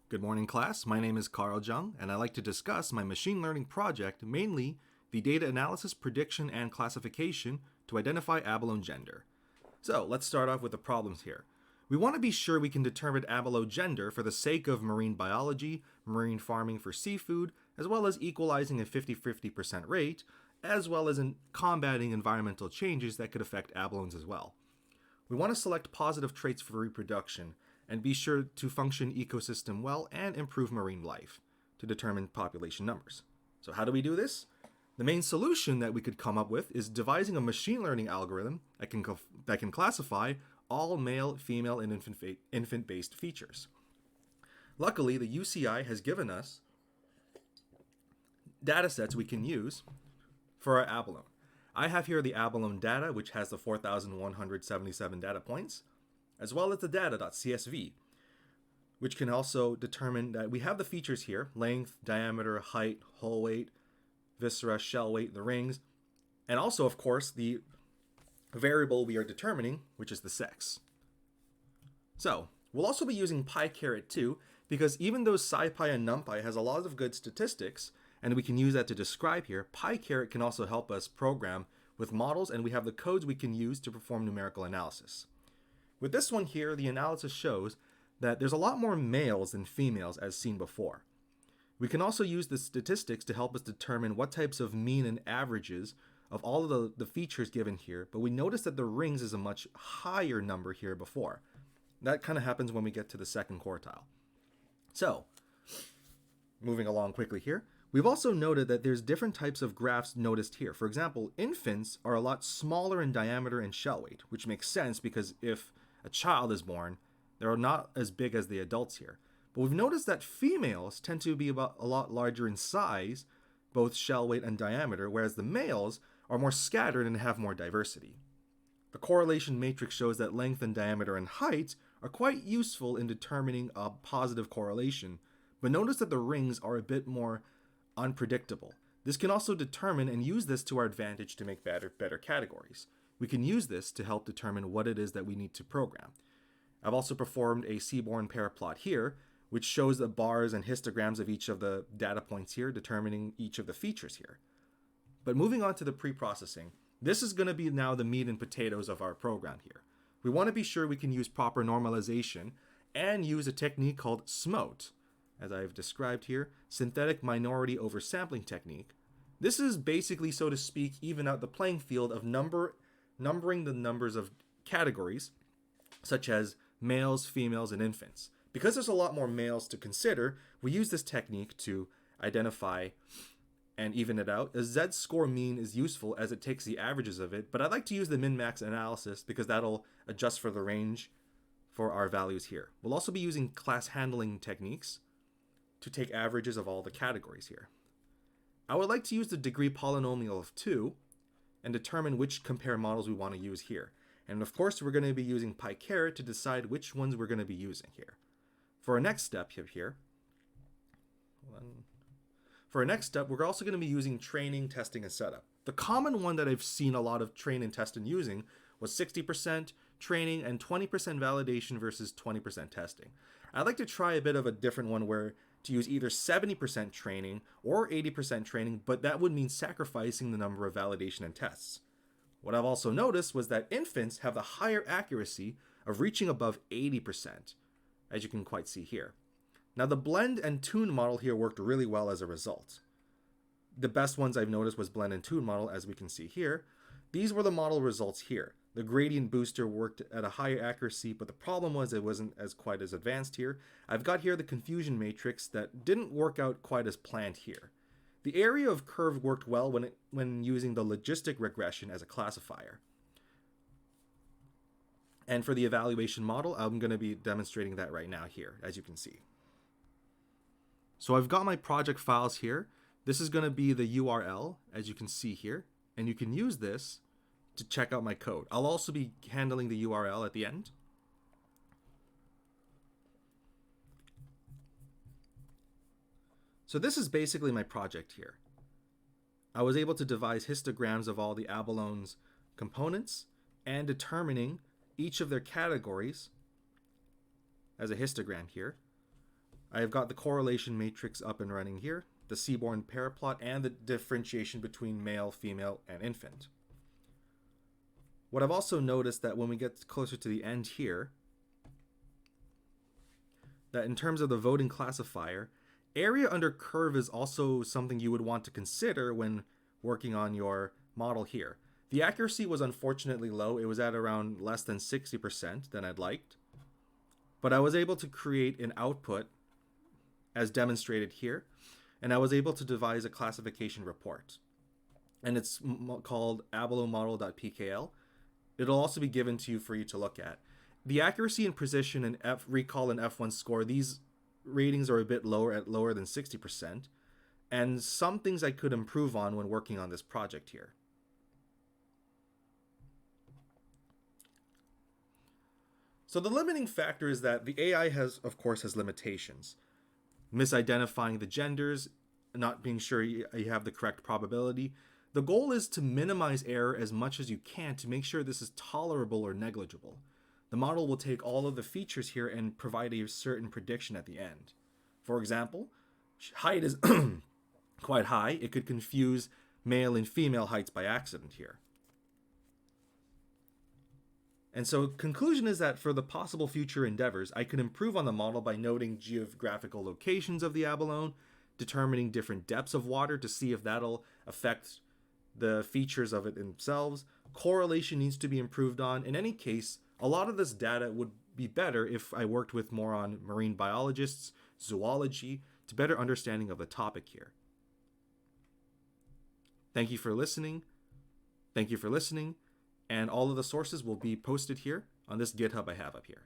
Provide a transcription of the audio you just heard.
Good morning, class. My name is Carl Jung, and I'd like to discuss my machine learning project, mainly the data analysis, prediction, and classification to identify abalone gender. So let's start off with the problems here. We want to be sure we can determine abalone gender for the sake of marine biology, marine farming for seafood, as well as equalizing a 50-50% rate, as well as in combating environmental changes that could affect abalones as well. We want to select positive traits for reproduction and be sure to function ecosystem well and improve marine life to determine population numbers. So how do we do this? The main solution that we could come up with is devising a machine learning algorithm that can classify all male, female, and infant-based features. Luckily, the UCI has given us data sets we can use for our abalone. I have here the abalone data, which has the 4,177 data points, as well as the data.csv, which can also determine that we have the features here: length, diameter, height, hull weight, viscera, shell weight, the rings, and also, of course, the variable we are determining, which is the sex. So we'll also be using PyCaret2 because even though SciPy and NumPy has a lot of good statistics, and we can use that to describe here, PyCaret can also help us program with models, and we have the codes we can use to perform numerical analysis. With this one here, the analysis shows that there's a lot more males than females as seen before. We can also use the statistics to help us determine what types of mean and averages of all of the features given here, but we notice that the rings is a much higher number here before. That kind of happens when we get to the second quartile. So, moving along quickly here, we've also noted that there's different types of graphs noticed here. For example, infants are a lot smaller in diameter and shell weight, which makes sense because if a child is born, they're not as big as the adults here. But we've noticed that females tend to be about a lot larger in size, both shell weight and diameter, whereas the males are more scattered and have more diversity. The correlation matrix shows that length and diameter and height are quite useful in determining a positive correlation, but notice that the rings are a bit more unpredictable. This can also determine and use this to our advantage to make better categories. We can use this to help determine what it is that we need to program. I've also performed a seaborn pair plot here, which shows the bars and histograms of each of the data points here, determining each of the features here. But moving on to the pre-processing, this is going to be now the meat and potatoes of our program here. We want to be sure we can use proper normalization and use a technique called SMOTE, as I've described here, synthetic minority oversampling technique. This is basically, so to speak, even out the playing field of numbering the numbers of categories, such as males, females, and infants. Because there's a lot more males to consider, we use this technique to identify and even it out. A z-score mean is useful as it takes the averages of it, but I'd like to use the min-max analysis because that'll adjust for the range for our values here. We'll also be using class handling techniques to take averages of all the categories here. I would like to use the degree polynomial of 2 and determine which compare models we want to use here. And of course, we're going to be using PyCaret to decide which ones we're going to be using here. For our next step here, we're also going to be using training, testing, and setup. The common one that I've seen a lot of train and test and using was 60% training and 20% validation versus 20% testing. I'd like to try a bit of a different one where to use either 70% training or 80% training, but that would mean sacrificing the number of validation and tests. What I've also noticed was that infants have the higher accuracy of reaching above 80%, as you can quite see here. Now the blend and tune model here worked really well as a result. The best ones I've noticed was blend and tune model, as we can see here. These were the model results here. The gradient booster worked at a higher accuracy, but the problem was it wasn't quite as advanced here. I've got here the confusion matrix that didn't work out quite as planned here. The area of curve worked well when using the logistic regression as a classifier. And for the evaluation model, I'm going to be demonstrating that right now here, as you can see. So I've got my project files here. This is going to be the URL, as you can see here, and you can use this to check out my code. I'll also be handling the URL at the end. So this is basically my project here. I was able to devise histograms of all the abalone's components and determining each of their categories as a histogram here. I have got the correlation matrix up and running here, the seaborne paraplot, and the differentiation between male, female, and infant. What I've also noticed that when we get closer to the end here, that in terms of the voting classifier, area under curve is also something you would want to consider when working on your model here. The accuracy was unfortunately low. It was at around less than 60% than I'd liked. But I was able to create an output as demonstrated here, and I was able to devise a classification report. And it's called abalonemodel.pkl. It'll also be given to you for you to look at. The accuracy and precision and recall and F1 score, these ratings are a bit lower, at lower than 60%, and some things I could improve on when working on this project here. So the limiting factor is that the AI of course has limitations. Misidentifying the genders, not being sure you have the correct probability. The goal is to minimize error as much as you can to make sure this is tolerable or negligible. The model will take all of the features here and provide a certain prediction at the end. For example, height is quite high. It could confuse male and female heights by accident here. And so conclusion is that for the possible future endeavors, I could improve on the model by noting geographical locations of the abalone, determining different depths of water to see if that'll affect the features of it themselves. Correlation needs to be improved on. In any case, a lot of this data would be better if I worked with more on marine biologists, zoology, to better understanding of the topic here. Thank you for listening. And all of the sources will be posted here on this GitHub I have up here.